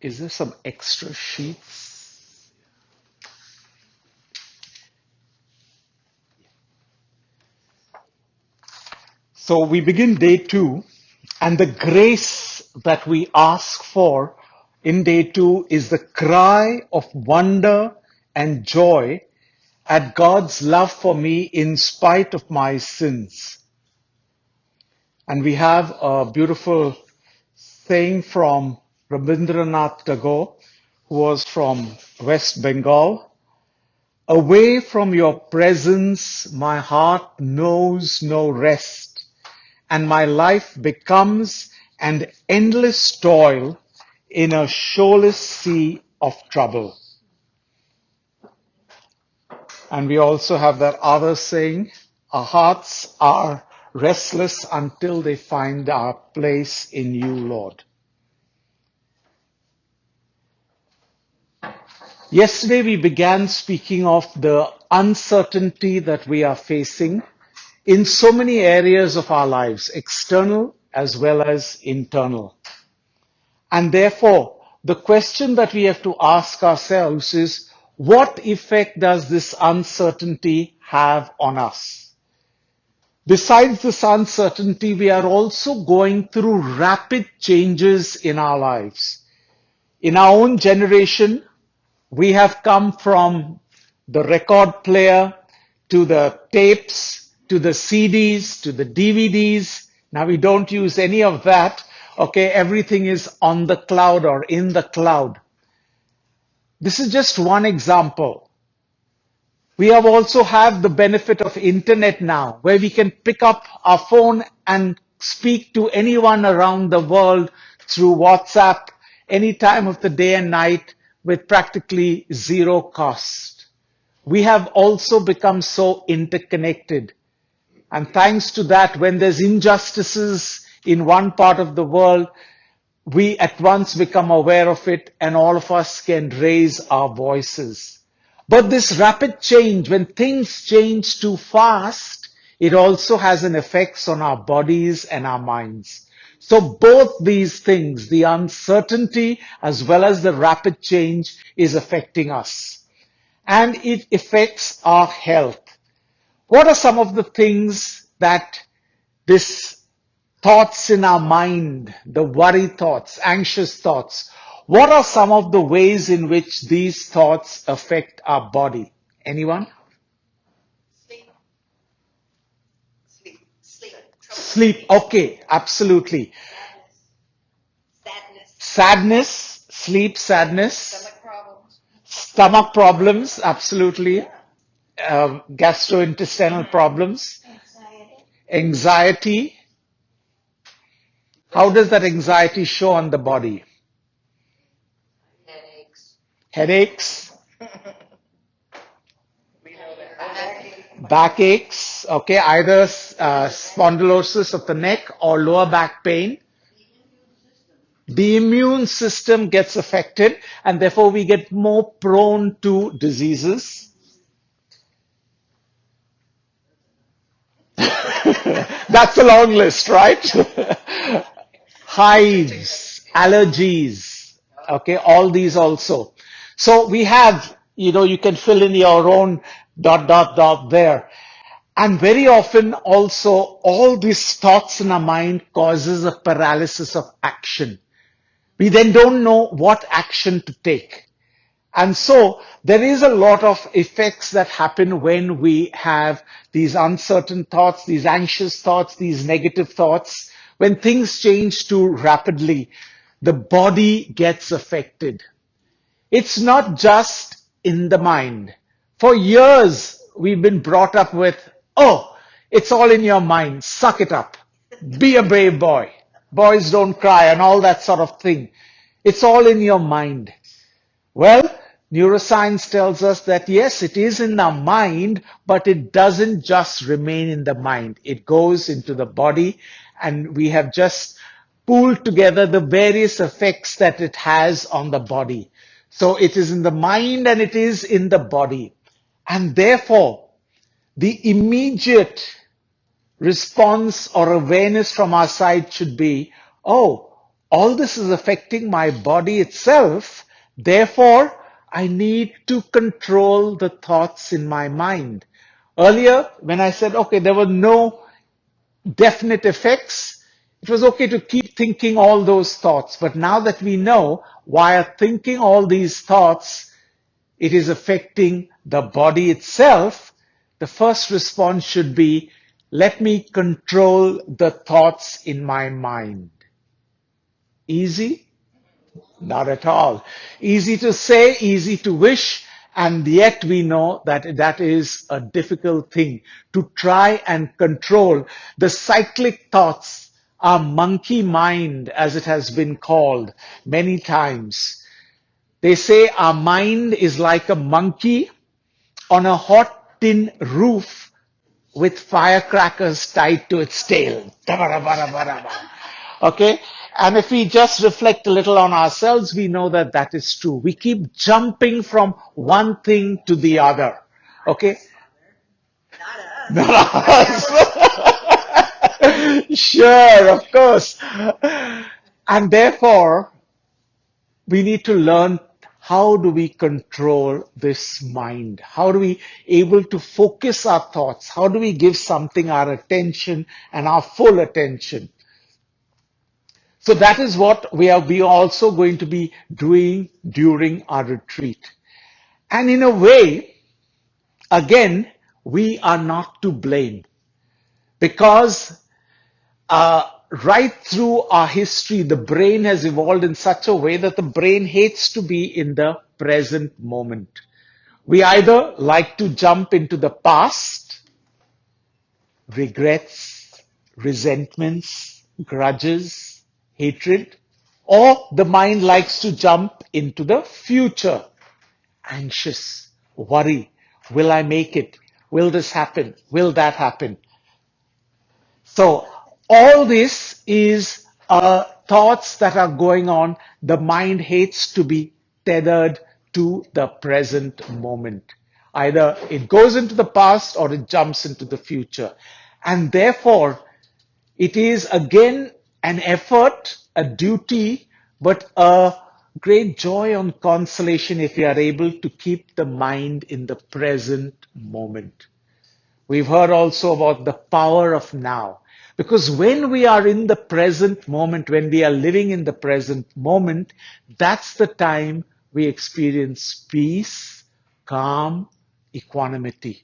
Is there some extra sheets? So we begin day 2, and the grace that we ask for in day 2 is the cry of wonder and joy at God's love for me in spite of my sins. And we have a beautiful saying from Rabindranath Tagore, who was from West Bengal. Away from your presence, my heart knows no rest, and my life becomes an endless toil in a shoreless sea of trouble. And we also have that other saying, our hearts are restless until they find our place in you, Lord. Yesterday we began speaking of the uncertainty that we are facing in so many areas of our lives, external as well as internal. And therefore, the question that we have to ask ourselves is, what effect does this uncertainty have on us? Besides this uncertainty, we are also going through rapid changes in our lives. In our own generation, we have come from the record player to the tapes, to the CDs, to the DVDs. Now we don't use any of that. Okay, everything is on the cloud or in the cloud. This is just one example. We have also have the benefit of internet now, where we can pick up our phone and speak to anyone around the world through WhatsApp any time of the day and night with practically zero cost. We have also become so interconnected. And thanks to that, when there's injustices in one part of the world, we at once become aware of it and all of us can raise our voices. But this rapid change, when things change too fast, it also has an effect on our bodies and our minds. So both these things, the uncertainty as well as the rapid change, is affecting us. And it affects our health. What are some of the things that this thoughts in our mind, the worry thoughts, anxious thoughts, what are some of the ways in which these thoughts affect our body? Anyone? Sleep. Okay, absolutely. Sadness, sleep, sadness. Stomach problems, absolutely. Gastrointestinal problems. Anxiety. How does that anxiety show on the body? Headaches. Backaches, okay, either spondylosis of the neck or lower back pain. The immune system gets affected and therefore we get more prone to diseases. That's a long list, right? Hives, allergies, okay, all these also. So we have, you can fill in your own ... there. And very often also all these thoughts in our mind causes a paralysis of action. We then don't know what action to take. And so there is a lot of effects that happen when we have these uncertain thoughts, these anxious thoughts, these negative thoughts. When things change too rapidly, the body gets affected. It's not just in the mind. For years, we've been brought up with, oh, it's all in your mind, suck it up, be a brave boy, boys don't cry, and all that sort of thing. It's all in your mind. Well, neuroscience tells us that yes, it is in the mind, but it doesn't just remain in the mind. It goes into the body, and we have just pooled together the various effects that it has on the body. So it is in the mind and it is in the body. And therefore, the immediate response or awareness from our side should be, oh, all this is affecting my body itself. Therefore, I need to control the thoughts in my mind. Earlier, when I said, okay, there were no definite effects, it was okay to keep thinking all those thoughts. But now that we know while thinking all these thoughts, it is affecting the body itself, the first response should be, let me control the thoughts in my mind. Easy? Not at all. Easy to say, easy to wish, and yet we know that that is a difficult thing to try and control. The cyclic thoughts, our monkey mind, as it has been called many times. They say our mind is like a monkey on a hot tin roof with firecrackers tied to its tail. Okay? And if we just reflect a little on ourselves, we know that that is true. We keep jumping from one thing to the other. Okay? Not us. Sure, of course. And therefore, we need to learn how do we control this mind? How do we able to focus our thoughts? How do we give something our attention and our full attention? So that is what we are also going to be doing during our retreat. And in a way, again, we are not to blame because right through our history, the brain has evolved in such a way that the brain hates to be in the present moment. We either like to jump into the past, regrets, resentments, grudges, hatred, or the mind likes to jump into the future, anxious, worry. Will I make it? Will this happen? Will that happen? So all this is thoughts that are going on. The mind hates to be tethered to the present moment. Either it goes into the past or it jumps into the future. And therefore, it is again an effort, a duty, but a great joy and consolation if we are able to keep the mind in the present moment. We've heard also about the power of now. Because when we are in the present moment, when we are living in the present moment, that's the time we experience peace, calm, equanimity.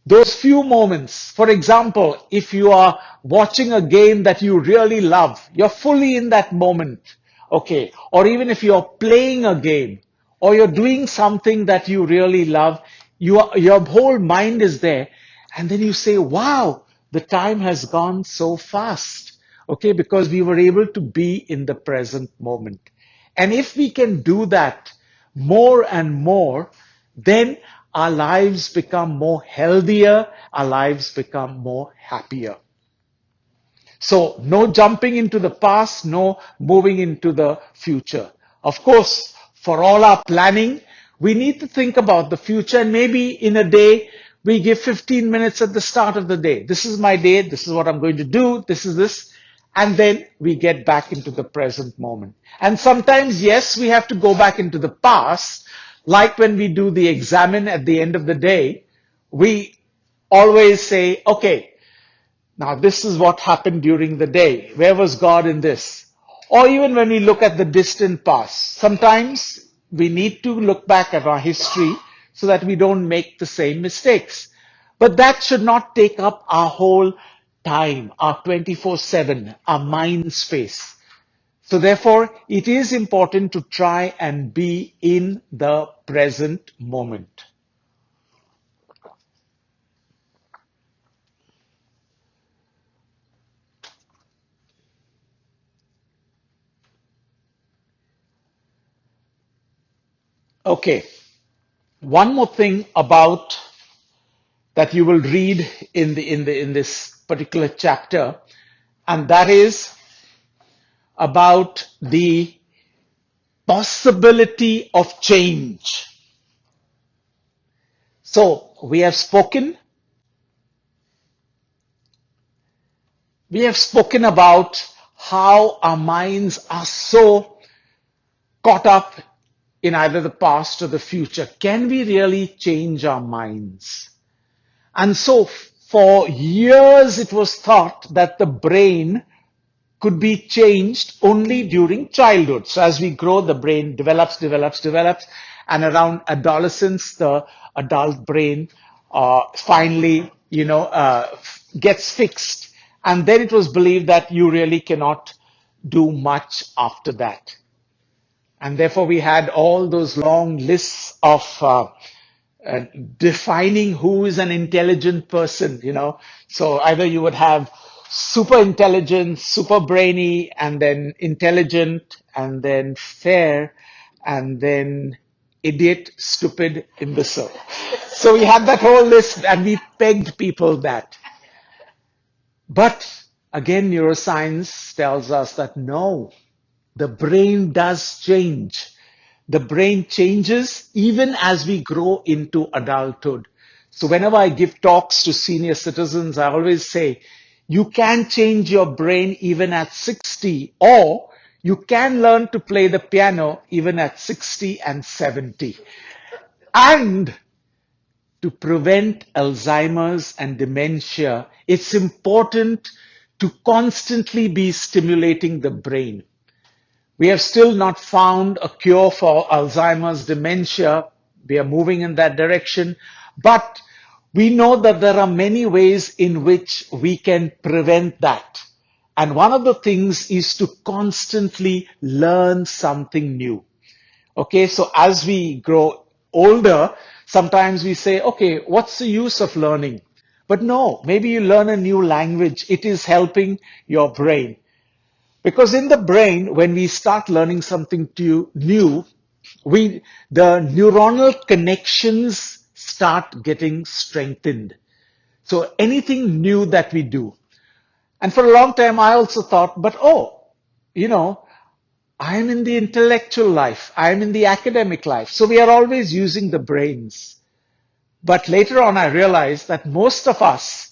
Those few moments, for example, if you are watching a game that you really love, you're fully in that moment, okay? Or even if you're playing a game or you're doing something that you really love, your whole mind is there, and then you say, wow, the time has gone so fast, okay? Because we were able to be in the present moment. And if we can do that more and more, then our lives become more healthier, our lives become more happier. So no jumping into the past, no moving into the future. Of course, for all our planning, we need to think about the future, and maybe in a day, we give 15 minutes at the start of the day. This is my day, this is what I'm going to do, this is this. And then we get back into the present moment. And sometimes, yes, we have to go back into the past. Like when we do the examen at the end of the day, we always say, okay, now this is what happened during the day. Where was God in this? Or even when we look at the distant past, sometimes we need to look back at our history so that we don't make the same mistakes. But that should not take up our whole time, our 24/7, our mind space. So therefore, it is important to try and be in the present moment. Okay, one more thing about that you will read in this particular chapter, and that is about the possibility of change. So we have spoken about how our minds are so caught up in either the past or the future. Can we really change our minds? And so for years it was thought that the brain could be changed only during childhood. So as we grow, the brain develops, and around adolescence, the adult brain finally, gets fixed. And then it was believed that you really cannot do much after that. And therefore, we had all those long lists of defining who is an intelligent person. So either you would have super intelligent, super brainy, and then intelligent, and then fair, and then idiot, stupid, imbecile. So we had that whole list and we pegged people that. But again, neuroscience tells us that no, the brain does change. The brain changes even as we grow into adulthood. So whenever I give talks to senior citizens, I always say, you can change your brain even at 60, or you can learn to play the piano even at 60 and 70. And to prevent Alzheimer's and dementia, it's important to constantly be stimulating the brain. We have still not found a cure for Alzheimer's dementia. We are moving in that direction. But we know that there are many ways in which we can prevent that. And one of the things is to constantly learn something new. Okay, so as we grow older, sometimes we say, okay, what's the use of learning? But no, maybe you learn a new language. It is helping your brain. Because in the brain, when we start learning something new, the neuronal connections start getting strengthened. So anything new that we do. And for a long time, I also thought, but I'm in the intellectual life. I'm in the academic life. So we are always using the brains. But later on, I realized that most of us,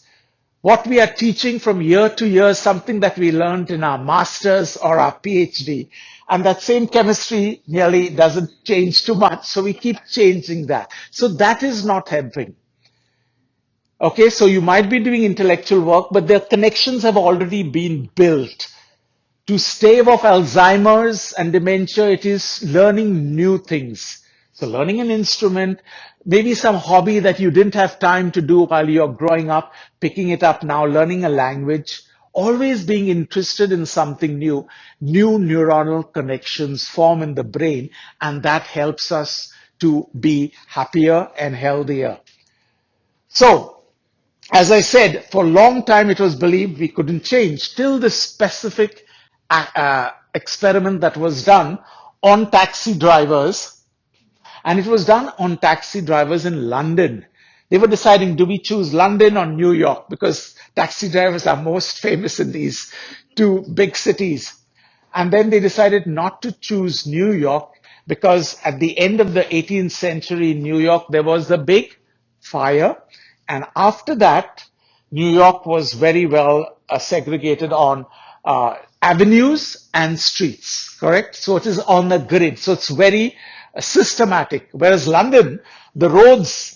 what we are teaching from year to year is something that we learned in our master's or our PhD. And that same chemistry nearly doesn't change too much. So we keep changing that. So that is not helping. Okay, so you might be doing intellectual work, but the connections have already been built. To stave off Alzheimer's and dementia, it is learning new things. So learning an instrument, maybe some hobby that you didn't have time to do while you're growing up, picking it up now, learning a language, always being interested in something new. New neuronal connections form in the brain, and that helps us to be happier and healthier. So, as I said, for a long time it was believed we couldn't change till the specific experiment that was done on taxi drivers, and it was done on taxi drivers in London. They were deciding, do we choose London or New York? Because taxi drivers are most famous in these two big cities. And then they decided not to choose New York because at the end of the 18th century in New York, there was the big fire. And after that, New York was very well segregated on avenues and streets, correct? So it is on the grid. So it's very systematic. Whereas London, the roads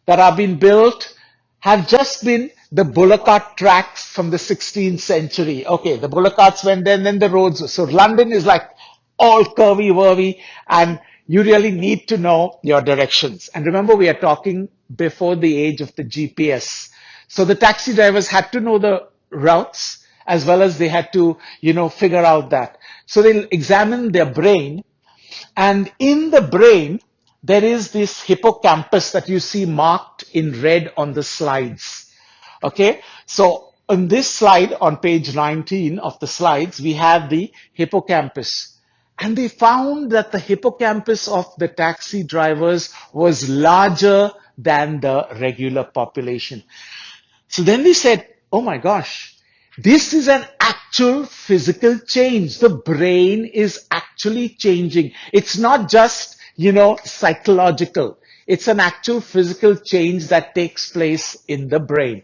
that are being built have just been the bullock cart tracks from the 16th century. Okay, the bullock carts went there, and then the roads. So London is like all curvy-wurvy, and you really need to know your directions. And remember, we are talking before the age of the GPS. So the taxi drivers had to know the routes as well as they had to, figure out that. So they'll examine their brain, and in the brain, there is this hippocampus that you see marked in red on the slides. Okay, so on this slide, on page 19 of the slides, we have the hippocampus. And they found that the hippocampus of the taxi drivers was larger than the regular population. So then they said, oh my gosh, this is an actual physical change. The brain is actually changing. It's not just, psychological. It's an actual physical change that takes place in the brain.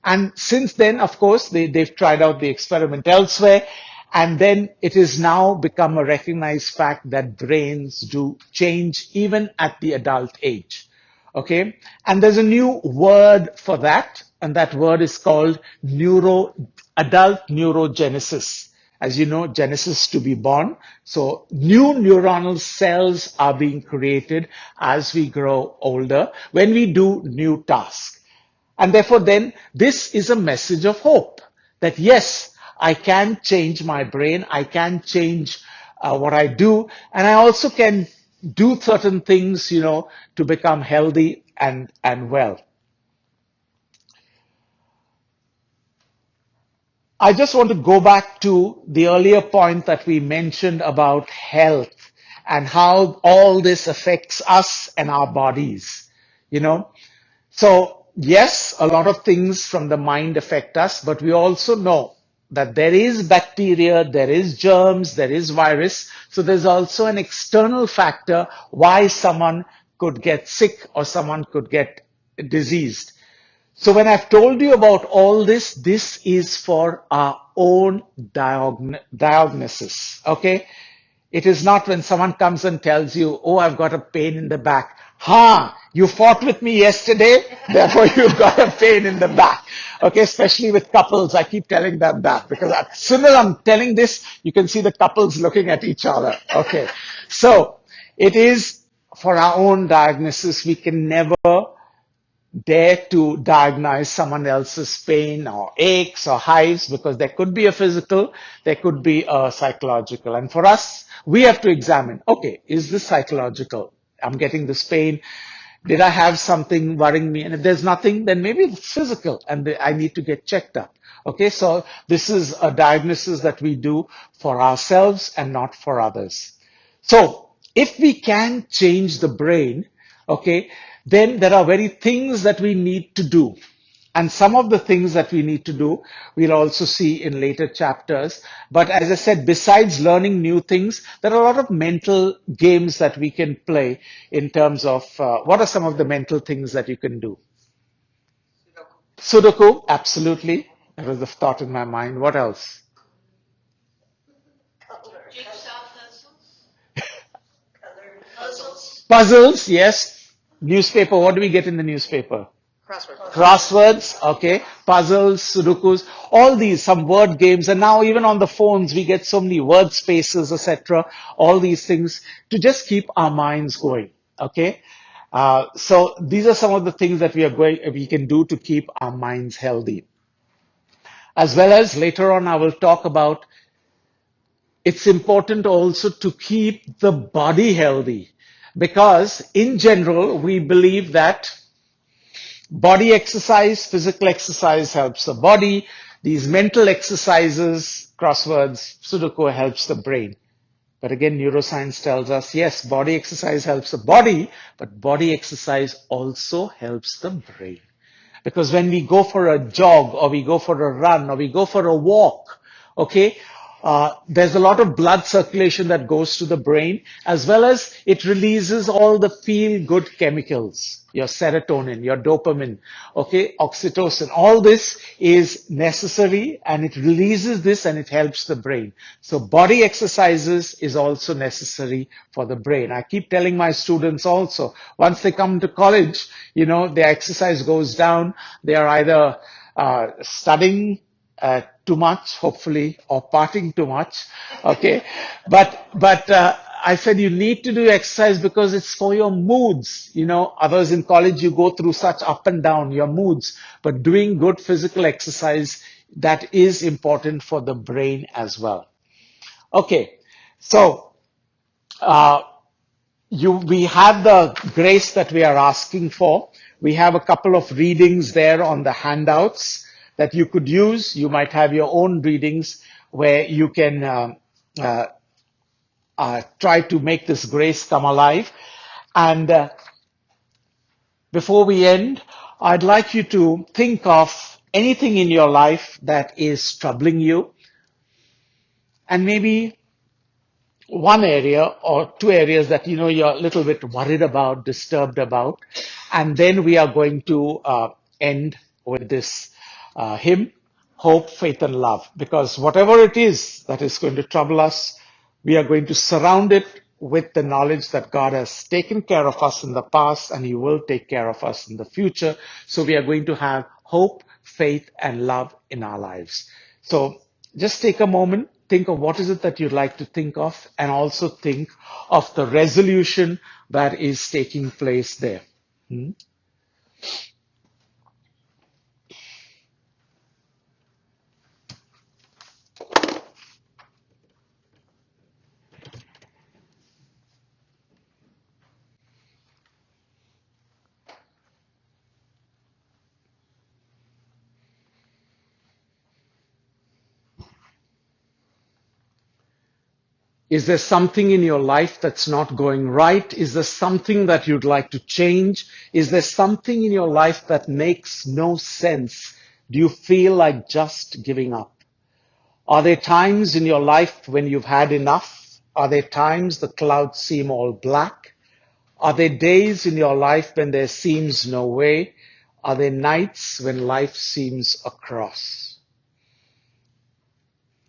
And since then, of course, they've tried out the experiment elsewhere. And then it has now become a recognized fact that brains do change even at the adult age. Okay. And there's a new word for that. And that word is called adult neurogenesis. As you know, genesis to be born. So new neuronal cells are being created as we grow older when we do new tasks. And therefore, then, this is a message of hope that yes, I can change my brain, I can change what I do, and I also can do certain things, to become healthy and well. I just want to go back to the earlier point that we mentioned about health and how all this affects us and our bodies, you know. So, yes, a lot of things from the mind affect us, but we also know that there is bacteria, there is germs, there is virus. So there's also an external factor why someone could get sick or someone could get diseased. So when I've told you about all this, this is for our own diagnosis. Okay? It is not when someone comes and tells you, oh, I've got a pain in the back. You fought with me yesterday, therefore you've got a pain in the back. Okay, especially with couples, I keep telling them that because as soon as I'm telling this, you can see the couples looking at each other. Okay, so it is for our own diagnosis. We can never dare to diagnose someone else's pain or aches or hives because there could be a physical, there could be a psychological. And for us, we have to examine, okay, is this psychological? I'm getting this pain. Did I have something worrying me? And if there's nothing, then maybe it's physical and I need to get checked up. Okay, so this is a diagnosis that we do for ourselves and not for others. So if we can change the brain, okay, then there are very things that we need to do. And some of the things that we need to do, we'll also see in later chapters. But as I said, besides learning new things, there are a lot of mental games that we can play in terms of what are some of the mental things that you can do? Sudoku, absolutely. That was the thought in my mind. What else? Puzzles, yes. Newspaper, what do we get in the newspaper? Crosswords, okay, puzzles, sudokus, all these, some word games, and now even on the phones we get so many word spaces, etc. All these things to just keep our minds going, okay. So these are some of the things that we can do to keep our minds healthy. As well as later on, I will talk about it's important also to keep the body healthy because in general we believe that body exercise, physical exercise helps the body. These mental exercises, crosswords, Sudoku helps the brain. But again, neuroscience tells us, yes, body exercise helps the body, but body exercise also helps the brain. Because when we go for a jog or we go for a run or we go for a walk, okay, there's a lot of blood circulation that goes to the brain, as well as it releases all the feel-good chemicals, your serotonin, your dopamine, okay, oxytocin. All this is necessary and it releases this and it helps the brain. So body exercises is also necessary for the brain. I keep telling my students also, once they come to college, their exercise goes down. They are either studying too much, hopefully, or partying too much. Okay, but I said you need to do exercise because it's for your moods. Others in college you go through such up and down your moods, but doing good physical exercise that is important for the brain as well. Okay, so we have the grace that we are asking for. We have a couple of readings there on the handouts that you could use. You might have your own readings where you can try to make this grace come alive. And before we end, I'd like you to think of anything in your life that is troubling you, and maybe one area or two areas that you're a little bit worried about, disturbed about, and then we are going to end with this hymn, Hope, Faith, and Love. Because whatever it is that is going to trouble us, we are going to surround it with the knowledge that God has taken care of us in the past and He will take care of us in the future. So we are going to have hope, faith, and love in our lives. So just take a moment, think of what is it that you'd like to think of, and also think of the resolution that is taking place there. Is there something in your life that's not going right? Is there something that you'd like to change? Is there something in your life that makes no sense? Do you feel like just giving up? Are there times in your life when you've had enough? Are there times the clouds seem all black? Are there days in your life when there seems no way? Are there nights when life seems a cross?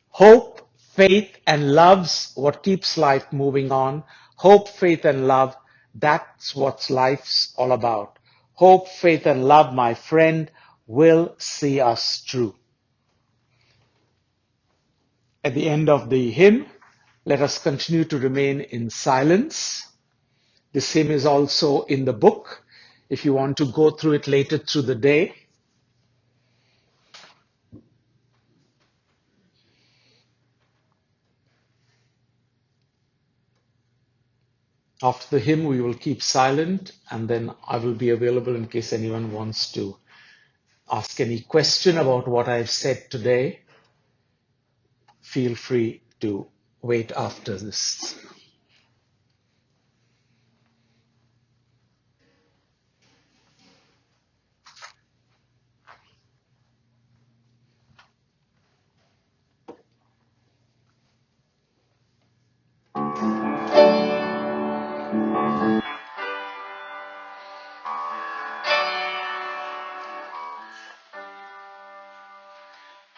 Hope, faith, and love's what keeps life moving on. Hope, faith, and love, that's what life's all about. Hope, faith, and love, my friend, will see us through. At the end of the hymn, let us continue to remain in silence. This hymn is also in the book, if you want to go through it later through the day. After the hymn, we will keep silent, and then I will be available in case anyone wants to ask any question about what I've said today. Feel free to wait after this.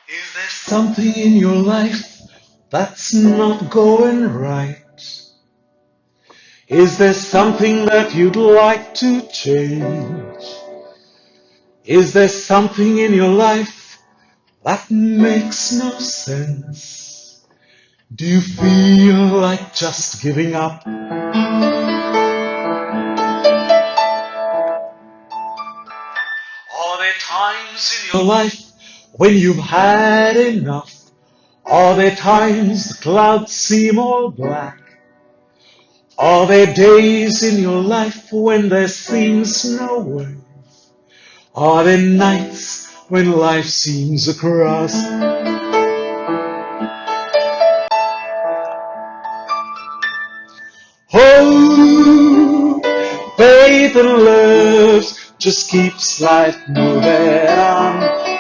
Is there something in your life that's not going right? Is there something that you'd like to change? Is there something in your life that makes no sense? Do you feel like just giving up? Are there times in your life when you've had enough? Are there times the clouds seem all black? Are there days in your life when there seems no way? Are there nights when life seems a cross? Oh, faith and love just keeps life moving on.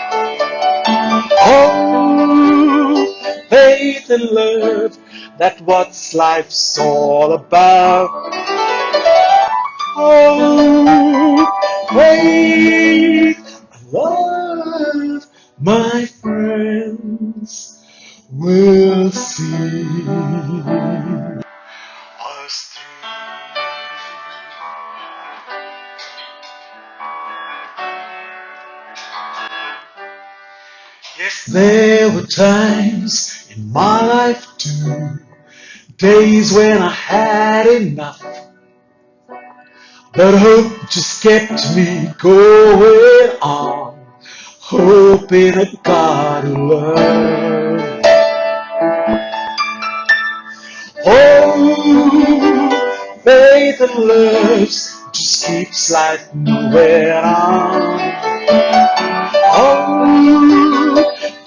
Oh, faith and love, that's what life's all about. Oh, faith and love, my friends, will see us through. Yes, there were times in my life too, days when I had enough, but hope just kept me going on, hoping a God who loved. Oh, faith and love just keeps life moving on. Oh,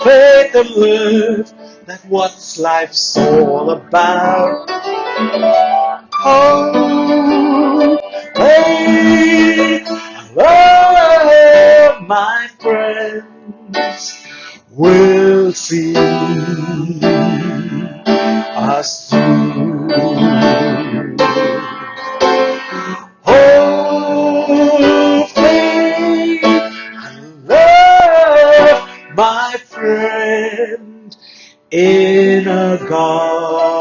faith and love, that's what life's all about. Oh, faith and love, my friends, will see us through. Oh, faith and love, my friend, in a garden